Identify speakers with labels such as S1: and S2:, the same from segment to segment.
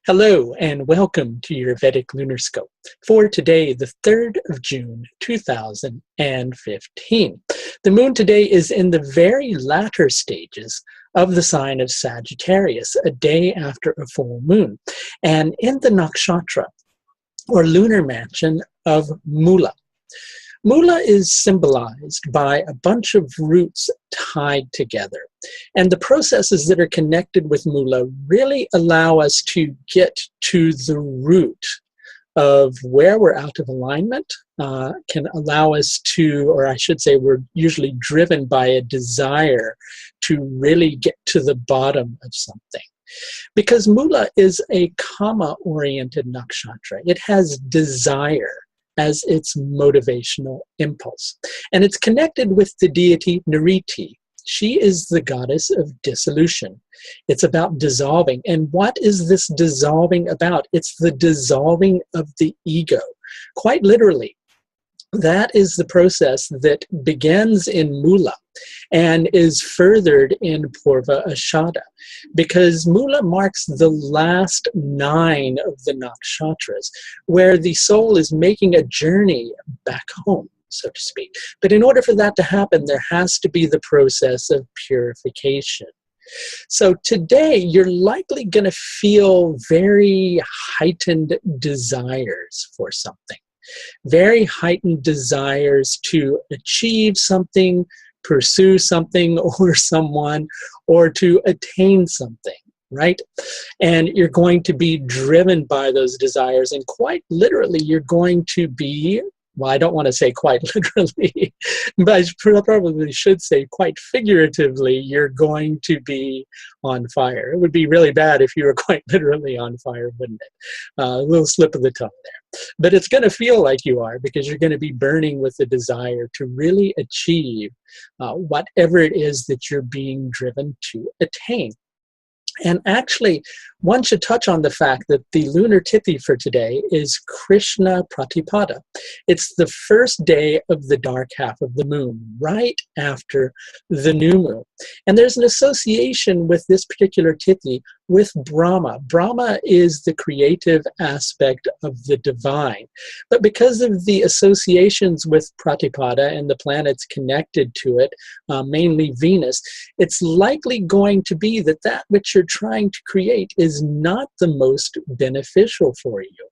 S1: Hello and welcome to your Vedic Lunar Scope for today, the 3rd of June, 2015. The moon today is in the very latter stages of the sign of Sagittarius, a day after a full moon, and in the nakshatra, or lunar mansion of Mula. Mula is symbolized by a bunch of roots tied together. And the processes that are connected with Mula really allow us to get to the root of where we're out of alignment, can allow us to, or I should say, we're usually driven by a desire to really get to the bottom of something. Because Mula is a kama-oriented nakshatra. It has desire as its motivational impulse. And it's connected with the deity Nriti. She is the goddess of dissolution. It's about dissolving. And what is this dissolving about? It's the dissolving of the ego. Quite literally, that is the process that begins in Mula and is furthered in Purva Ashadha, because Mula marks the last 9 of the nakshatras, where the soul is making a journey back home, so to speak. But in order for that to happen, there has to be the process of purification. So today, you're likely going to feel very heightened desires for something. Very heightened desires to achieve something, pursue something or someone, or to attain something, right? And you're going to be driven by those desires, and quite literally, you're going to be, well, I don't want to say quite literally, but I probably should say quite figuratively, you're going to be on fire. It would be really bad if you were quite literally on fire, wouldn't it? A little slip of the tongue there. But it's going to feel like you are, because you're going to be burning with the desire to really achieve whatever it is that you're being driven to attain. And actually, one should touch on the fact that the lunar tithi for today is Krishna Pratipada. It's the first day of the dark half of the moon, right after the new moon. And there's an association with this particular tithi with Brahma. Brahma is the creative aspect of the divine. But because of the associations with Pratipada and the planets connected to it, mainly Venus, it's likely going to be that that which you're trying to create is not the most beneficial for you.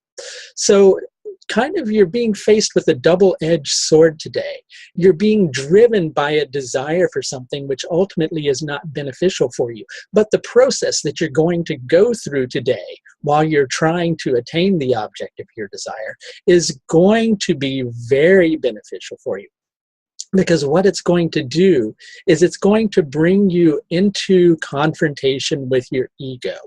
S1: So kind of you're being faced with a double-edged sword today. You're being driven by a desire for something which ultimately is not beneficial for you. But the process that you're going to go through today while you're trying to attain the object of your desire is going to be very beneficial for you. Because what it's going to do is it's going to bring you into confrontation with your ego.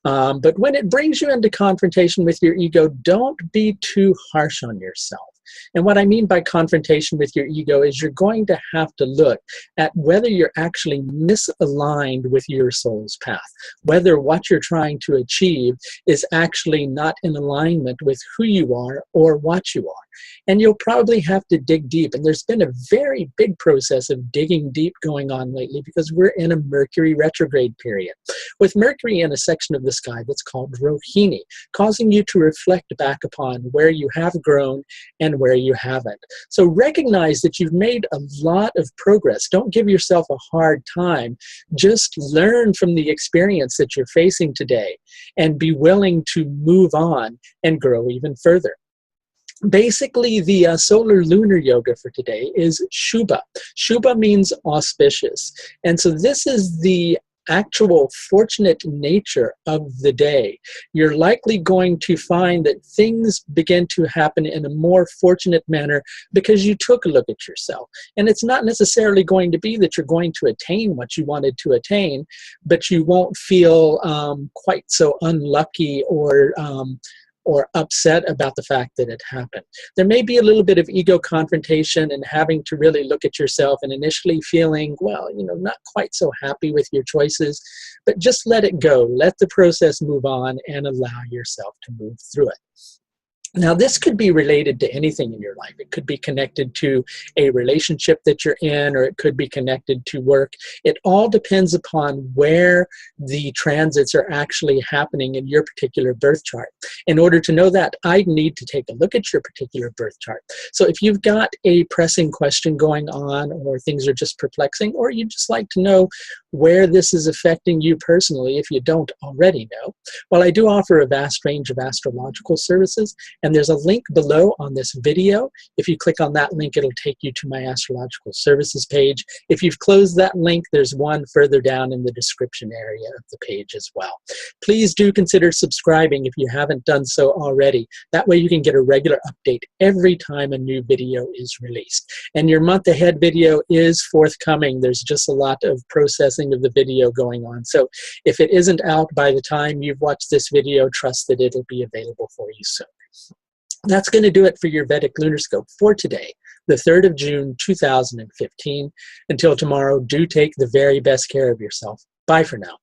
S1: But when it brings you into confrontation with your ego, don't be too harsh on yourself. And what I mean by confrontation with your ego is you're going to have to look at whether you're actually misaligned with your soul's path, whether what you're trying to achieve is actually not in alignment with who you are or what you are. And you'll probably have to dig deep. And there's been a very big process of digging deep going on lately, because we're in a Mercury Retrograde period, with Mercury in a section of the sky that's called Rohini, causing you to reflect back upon where you have grown and where you haven't. So recognize that you've made a lot of progress. Don't give yourself a hard time. Just learn from the experience that you're facing today and be willing to move on and grow even further. Basically, the solar lunar yoga for today is Shubha. Shubha means auspicious. And so this is the actual fortunate nature of the day. You're likely going to find that things begin to happen in a more fortunate manner because you took a look at yourself. And it's not necessarily going to be that you're going to attain what you wanted to attain, but you won't feel quite so unlucky or upset about the fact that it happened. There may be a little bit of ego confrontation and having to really look at yourself and initially feeling, well, not quite so happy with your choices, but just let it go. Let the process move on and allow yourself to move through it. Now, this could be related to anything in your life. It could be connected to a relationship that you're in, or it could be connected to work. It all depends upon where the transits are actually happening in your particular birth chart. In order to know that, I need to take a look at your particular birth chart. So if you've got a pressing question going on, or things are just perplexing, or you'd just like to know where this is affecting you personally, if you don't already know, well, I do offer a vast range of astrological services. And there's a link below on this video. If you click on that link, it'll take you to my astrological services page. If you've closed that link, there's one further down in the description area of the page as well. Please do consider subscribing if you haven't done so already. That way you can get a regular update every time a new video is released. And your month ahead video is forthcoming. There's just a lot of processing of the video going on. So if it isn't out by the time you've watched this video, trust that it'll be available for you soon. That's going to do it for your Vedic Lunar Scope for today, the 3rd of June, 2015. Until tomorrow, do take the very best care of yourself. Bye for now.